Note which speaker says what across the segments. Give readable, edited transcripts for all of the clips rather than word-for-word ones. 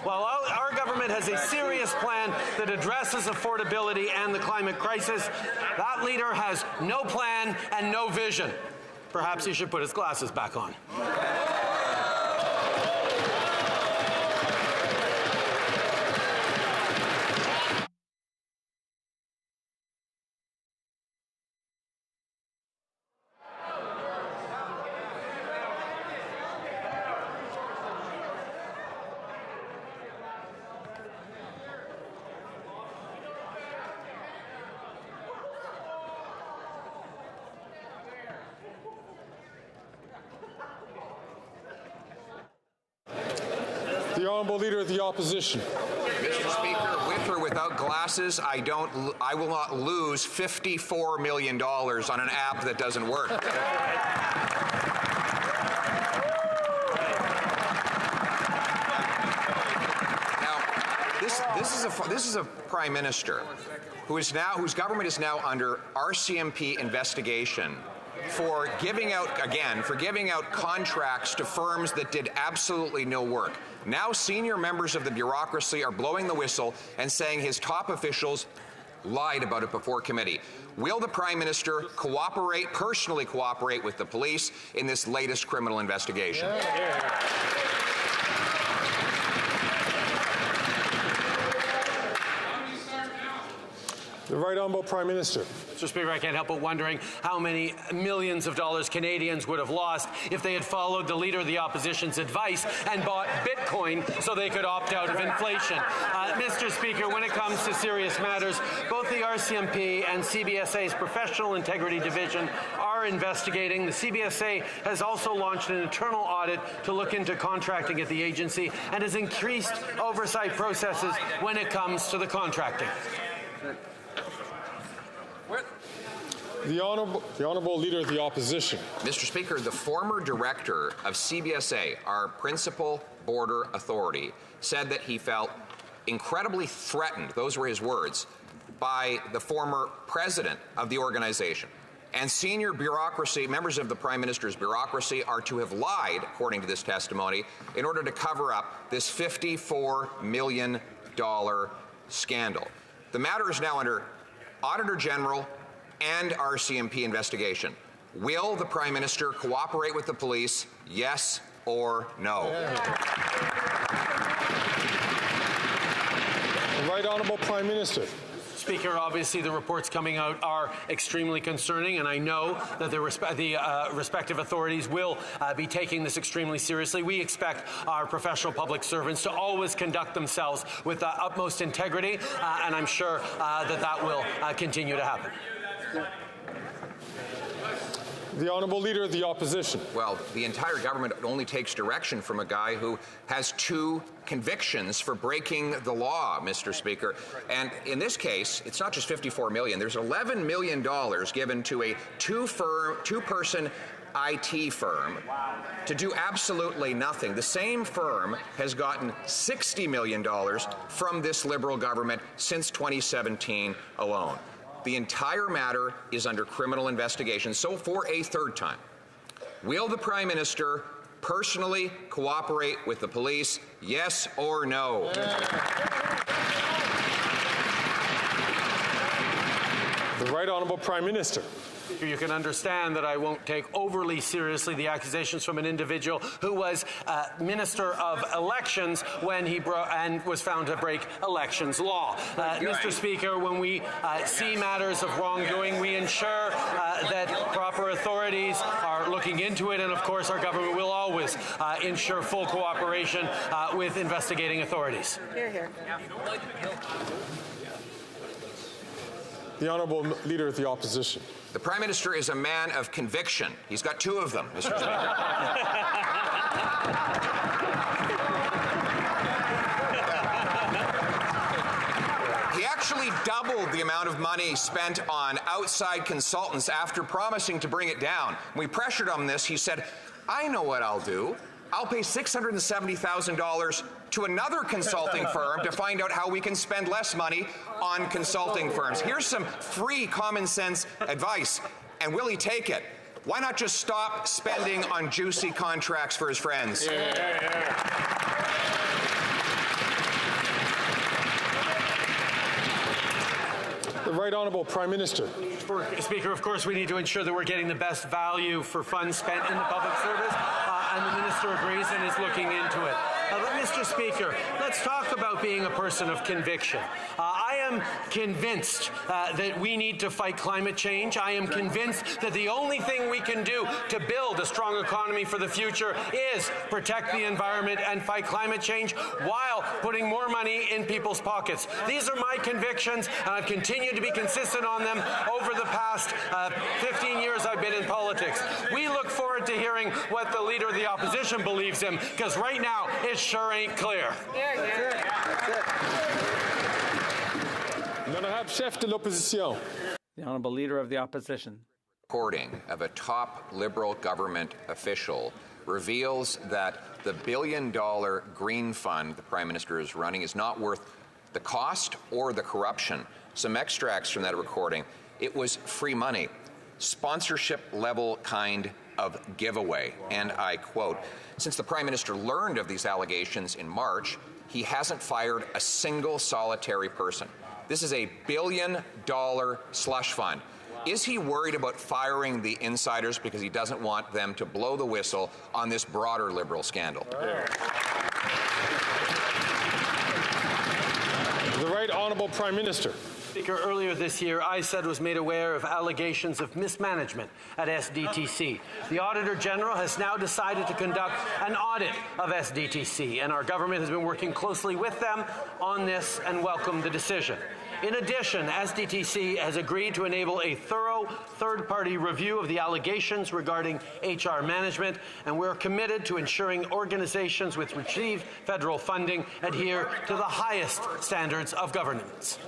Speaker 1: While our government has a serious plan that addresses affordability and the climate crisis, that leader has no plan and no vision. Perhaps he should put his glasses back on.
Speaker 2: The Honourable Leader of the Opposition.
Speaker 3: Mr. Speaker, with or without glasses, I will not lose $54 million on an app that doesn't work. Now, this is a Prime Minister whose government is now under RCMP investigation for giving out contracts to firms that did absolutely no work. Now senior members of the bureaucracy are blowing the whistle and saying his top officials lied about it before committee. Will the Prime Minister personally cooperate with the police in this latest criminal investigation?
Speaker 2: The Right Honourable Prime Minister.
Speaker 1: Mr. Speaker, I can't help but wondering how many millions of dollars Canadians would have lost if they had followed the Leader of the Opposition's advice and bought Bitcoin so they could opt out of inflation. Mr. Speaker, when it comes to serious matters, both the RCMP and CBSA's Professional Integrity Division are investigating. The CBSA has also launched an internal audit to look into contracting at the agency and has increased oversight processes when it comes to the contracting.
Speaker 2: The Honourable Leader of the Opposition.
Speaker 3: Mr. Speaker, the former director of CBSA, our principal border authority, said that he felt incredibly threatened, those were his words, by the former president of the organization. And senior bureaucracy, members of the Prime Minister's bureaucracy, are to have lied, according to this testimony, in order to cover up this $54 million scandal. The matter is now under Auditor General and RCMP investigation. Will the Prime Minister cooperate with the police, yes or no?
Speaker 2: The Right Honourable Prime Minister.
Speaker 1: Speaker, obviously the reports coming out are extremely concerning, and I know that the respective authorities will be taking this extremely seriously. We expect our professional public servants to always conduct themselves with the utmost integrity, and I'm sure that will continue to happen.
Speaker 2: The Honourable Leader of the Opposition.
Speaker 3: Well, the entire government only takes direction from a guy who has 2 convictions for breaking the law, Mr. Speaker. And in this case, it's not just $54 million. There's $11 million given to a two-person IT firm to do absolutely nothing. The same firm has gotten $60 million from this Liberal government since 2017 alone. The entire matter is under criminal investigation. So for a third time, will the Prime Minister personally cooperate with the police, yes or no?
Speaker 2: The Right Honourable Prime Minister.
Speaker 1: You can understand that I won't take overly seriously the accusations from an individual who was Minister of Elections when he was found to break elections law. Mr. Speaker, when we see matters of wrongdoing, we ensure that proper authorities are looking into it, and of course our government will always ensure full cooperation with investigating authorities.
Speaker 4: Hear, hear.
Speaker 2: The Honourable Leader of the Opposition.
Speaker 3: The Prime Minister is a man of conviction. He's got 2 of them, Mr. Speaker. He actually doubled the amount of money spent on outside consultants after promising to bring it down. When we pressured him on this, he said, I know what I'll do. I'll pay $670,000 to another consulting firm to find out how we can spend less money on consulting firms. Here's some free common sense advice. And will he take it? Why not just stop spending on juicy contracts for his friends?
Speaker 2: Right Honourable Prime Minister.
Speaker 1: Speaker, of course, we need to ensure that we're getting the best value for funds spent in the public service, and the Minister agrees and is looking into it. But Mr. Speaker, let's talk about being a person of conviction. I am convinced that we need to fight climate change. I am convinced that the only thing we can do to build a strong economy for the future is protect the environment and fight climate change while putting more money in people's pockets. These are my convictions, and I've continued to be consistent on them over the past 15 years I've been in politics. We look forward to hearing what the Leader of the Opposition believes in, because right now it sure ain't clear.
Speaker 2: L'honorable chef de l'opposition.
Speaker 4: The Honourable Leader of the Opposition.
Speaker 3: Recording of a top Liberal government official reveals that the billion-dollar green fund the Prime Minister is running is not worth the cost or the corruption. Some extracts from that recording. It was free money, sponsorship-level kind of giveaway. And I quote, "Since the Prime Minister learned of these allegations in March, he hasn't fired a single solitary person. This is a billion-dollar slush fund. Is he worried about firing the insiders because he doesn't want them to blow the whistle on this broader Liberal scandal?"
Speaker 2: The Right Honourable Prime Minister.
Speaker 1: Speaker, earlier this year, ISED was made aware of allegations of mismanagement at SDTC. The Auditor General has now decided to conduct an audit of SDTC, and our government has been working closely with them on this and welcomed the decision. In addition, SDTC has agreed to enable a thorough third-party review of the allegations regarding HR management, and we're committed to ensuring organizations which receive federal funding adhere to the highest standards of governance.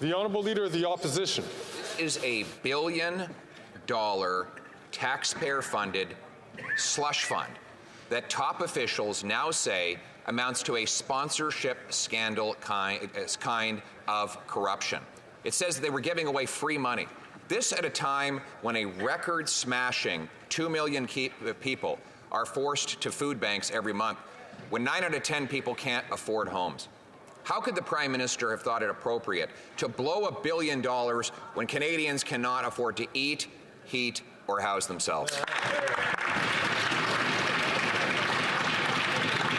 Speaker 2: The Honourable Leader of the Opposition.
Speaker 3: Is a billion-dollar taxpayer-funded slush fund that top officials now say amounts to a sponsorship scandal kind of corruption. It says they were giving away free money. This at a time when a record-smashing 2 million people are forced to food banks every month, when 9 out of 10 people can't afford homes. How could the Prime Minister have thought it appropriate to blow $1 billion when Canadians cannot afford to eat, heat, or house themselves?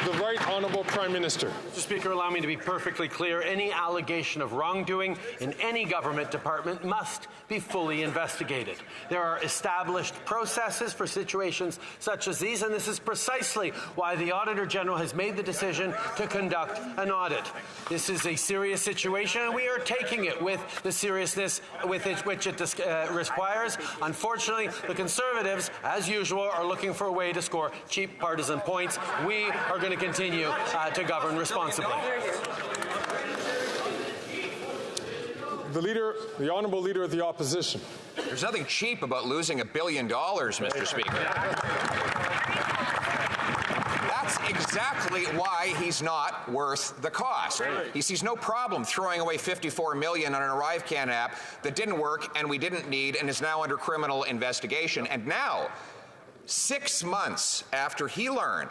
Speaker 2: The Right Honourable Prime Minister.
Speaker 1: Mr. Speaker, allow me to be perfectly clear. Any allegation of wrongdoing in any government department must be fully investigated. There are established processes for situations such as these, and this is precisely why the Auditor General has made the decision to conduct an audit. This is a serious situation, and we are taking it with the seriousness with which it requires. Unfortunately, the Conservatives, as usual, are looking for a way to score cheap partisan points. We are going to continue to govern responsibly.
Speaker 2: The Honourable Leader of the Opposition.
Speaker 3: There's nothing cheap about losing $1 billion, Mr. Speaker. That's exactly why he's not worth the cost. He sees no problem throwing away $54 million on an ArriveCan app that didn't work and we didn't need and is now under criminal investigation. And now, 6 months after he learned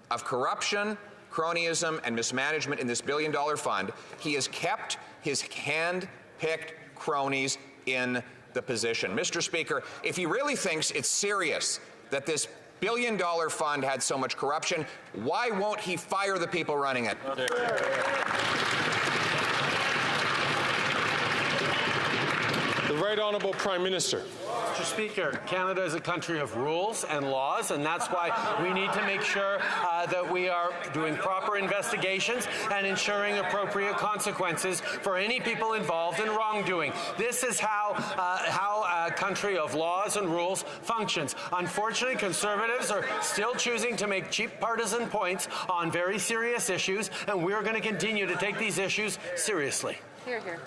Speaker 3: of corruption, cronyism, and mismanagement in this $1 billion fund, he has kept his hand-picked cronies in the position. Mr. Speaker, if he really thinks it's serious that this $1 billion fund had so much corruption, why won't he fire the people running it?
Speaker 2: The Right Honourable Prime Minister.
Speaker 1: Mr. Speaker, Canada is a country of rules and laws, and that's why we need to make sure that we are doing proper investigations and ensuring appropriate consequences for any people involved in wrongdoing. This is how a country of laws and rules functions. Unfortunately, Conservatives are still choosing to make cheap partisan points on very serious issues, and we're going to continue to take these issues seriously.
Speaker 5: Hear, hear.